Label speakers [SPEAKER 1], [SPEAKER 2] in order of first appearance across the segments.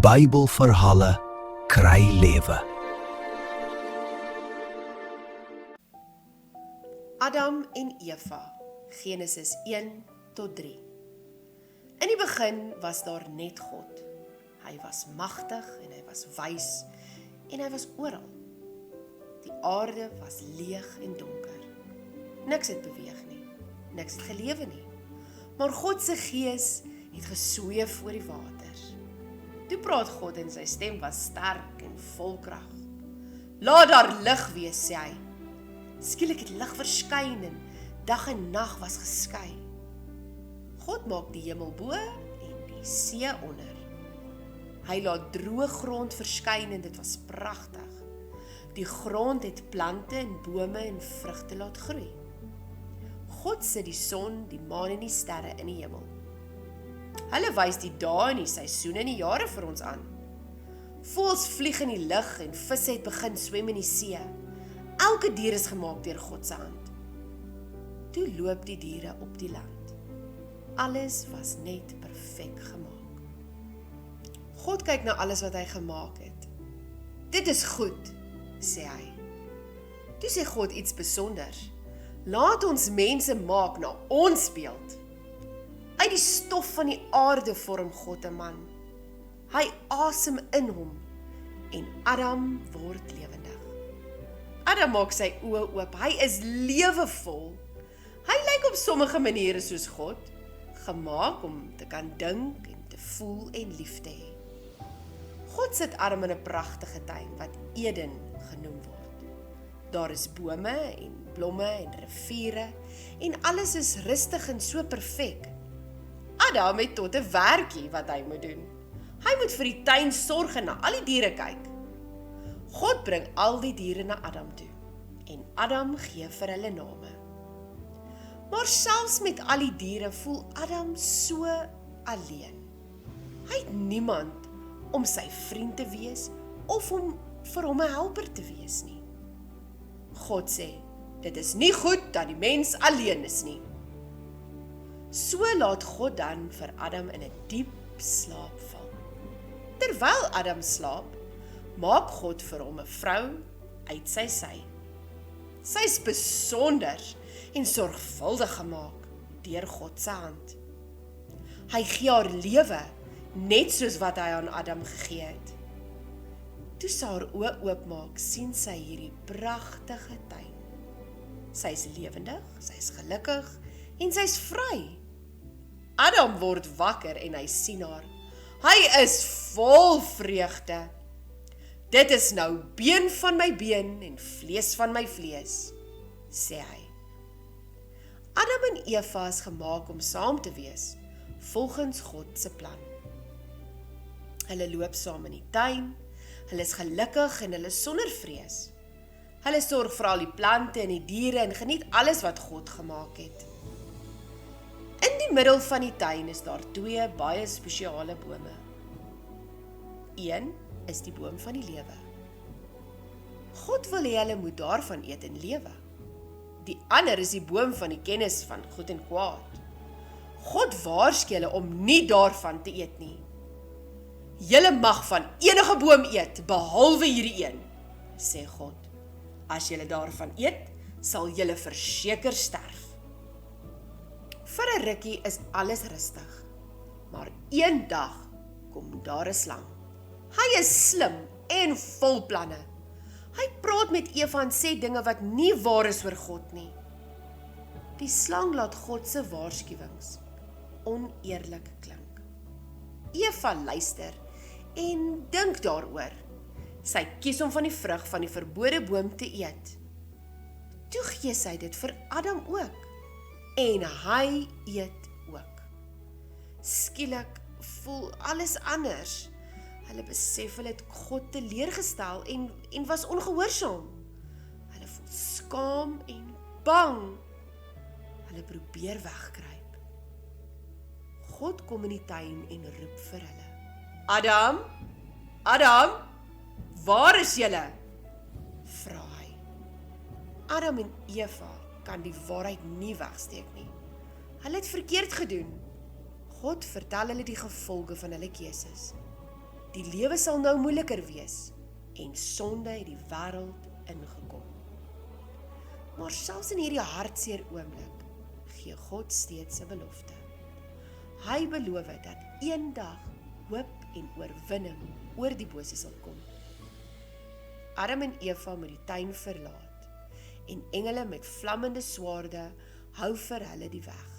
[SPEAKER 1] Bybelverhale kry lewe.
[SPEAKER 2] Adam en Eva, Genesis 1 tot 3. In die begin was daar net God. Hy was magtig en hy was wys en hy was oral. Die aarde was leeg en donker. Niks het beweeg nie, niks het gelewe nie. Maar God se gees het gesweef oor die waters. Toe praat God en sy stem was sterk en vol krag. Laat daar lig wees, sê hy. Skielik het lig verskyn en dag en nag was geskei. God maak die hemel bo en die see onder. Hy laat droë grond verskyn en dit was pragtig. Die grond het plante en bome en vrugte laat groei. God sit die son, die maan en die sterre in die hemel. Hulle wys die dae en die seisoene en die jare vir ons aan. Voëls vlieg in die lug en visse het begin swem in die see. Elke dier is gemaak deur God se hand. Toe loop die diere op die land. Alles was net perfek gemaak. God kyk na alles wat hy gemaak het. Dit is goed, sê hy. Toe sê God iets besonders. Laat ons mense maak na ons beeld. Uit die stof van die aarde vorm God 'n man. Hy asem in hom en Adam word lewendig. Adam maak sy oë oop. Hy is lewevol. Hy lyk op sommige maniere soos God, gemaak om te kan dink en te voel en lief te hê. God sit Adam in 'n pragtige tuin wat Eden genoem word. Daar is bome en blomme en riviere en alles is rustig en so perfek. Adam het tot 'n werkie wat hy moet doen. Hy moet vir die tuin sorg en na al die diere kyk. God bring al die diere na Adam toe en Adam gee vir hulle name. Maar selfs met al die diere voel Adam so alleen. Hy het niemand om sy vriend te wees of om vir hom 'n helper te wees nie. God sê, dit is nie goed dat die mens alleen is nie. So laat God dan vir Adam in 'n diep slaap val. Terwyl Adam slaap, maak God vir hom 'n vrou uit sy sy. Sy is besonder en sorgvuldig gemaak deur God se hand. Hy gee haar lewe, net soos wat hy aan Adam gegee het. Toe sy haar oë oopmaak, sien sy hierdie pragtige tuin. Sy is lewendig, sy is gelukkig en sy is vry. Adam word wakker en hy sien haar. Hy is vol vreugde. Dit is nou been van my been en vlees van my vlees, sê hy. Adam en Eva is gemaak om saam te wees, volgens God se plan. Hulle loop saam in die tuin, hulle is gelukkig en hulle is sonder vrees. Hulle sorg vir al die plante en die diere en geniet alles wat God gemaak het. In die middel van die tuin is daar 2 baie spesiale bome. Een is die boom van die lewe. God wil hê hulle moet daarvan eet en lewe. Die ander is die boom van die kennis van goed en kwaad. God waarsku hulle om nie daarvan te eet nie. Julle mag van enige boom eet, behalwe hierdie een, sê God. As julle daarvan eet, sal julle verseker sterf. Vir 'n rukkie is alles rustig, maar eendag kom daar 'n slang. Hy is slim en vol planne. Hy praat met Eva en sê dinge wat nie waar is oor God nie. Die slang laat God se waarskuwings oneerlik klink. Eva luister en dink daaroor. Sy kies om van die vrug van die verbode boom te eet. Toe gee sy dit vir Adam ook. En hy eet ook. Skielik voel alles anders. Hulle besef hulle het God teleurgestel en was ongehoorsaam. Hulle voel skaam en bang. Hulle probeer wegkruip. God kom in die tuin en roep vir hulle. Adam, Adam, waar is julle? Vra hy. Adam en Eva kan die waarheid nie wegsteek nie. Hulle het verkeerd gedoen. God vertel hulle die gevolge van hulle keuses. Die lewe sal nou moeiliker wees en sonde het die wêreld ingekom. Maar selfs in hierdie hartseer oomblik gee God steeds 'n belofte. Hy beloof dat eendag hoop en oorwinning oor die bose sal kom. Adam en Eva moet die tuin verlaat en engele met vlammende swaarde hou vir hulle die weg.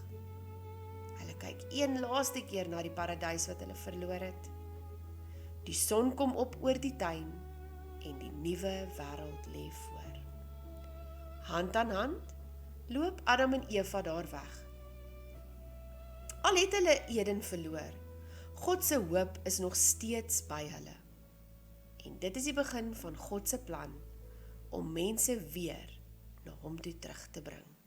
[SPEAKER 2] Hulle kyk een laaste keer na die paradys wat hulle verloor het. Die son kom op oor die tuin en die nuwe wêreld lê voor. Hand aan hand loop Adam en Eva daar weg. Al het hulle Eden verloor, God se hoop is nog steeds by hulle. En dit is die begin van God se plan om mense weer na hom toe terug te bring.